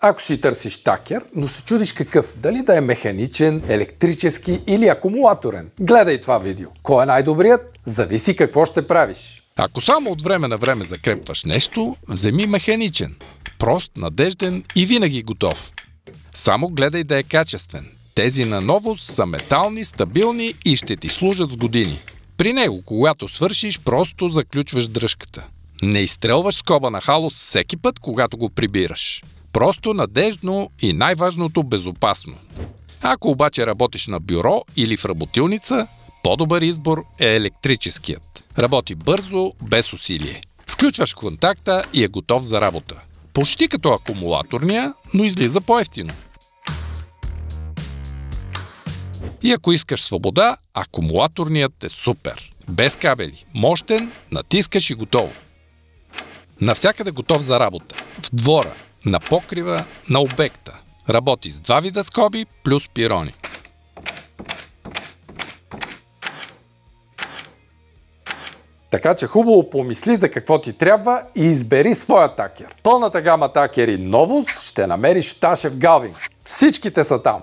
Ако си търсиш такер, но се чудиш какъв, дали да е механичен, електрически или акумулаторен, гледай това видео. Кой е най-добрият? Зависи какво ще правиш. Ако само от време на време закрепваш нещо, вземи механичен. Прост, надежден и винаги готов. Само гледай да е качествен. Тези на новост са метални, стабилни и ще ти служат с години. При него, когато свършиш, просто заключваш дръжката. Не изстрелваш скоба на халос всеки път, когато го прибираш. Просто надеждно и най-важното безопасно. Ако обаче работиш на бюро или в работилница, по-добър избор е електрическият. Работи бързо, без усилие. Включваш контакта и е готов за работа. Почти като акумулаторния, но излиза по-евтино. И ако искаш свобода, акумулаторният е супер. Без кабели, мощен, натискаш и готово. Навсякъде готов за работа. В двора, на покрива, на обекта. Работи с 2 вида скоби плюс пирони. Така че хубаво помисли за какво ти трябва и избери своя такер. Пълната гама такери новост ще намериш в Ташев Галвинг. Всичките са там.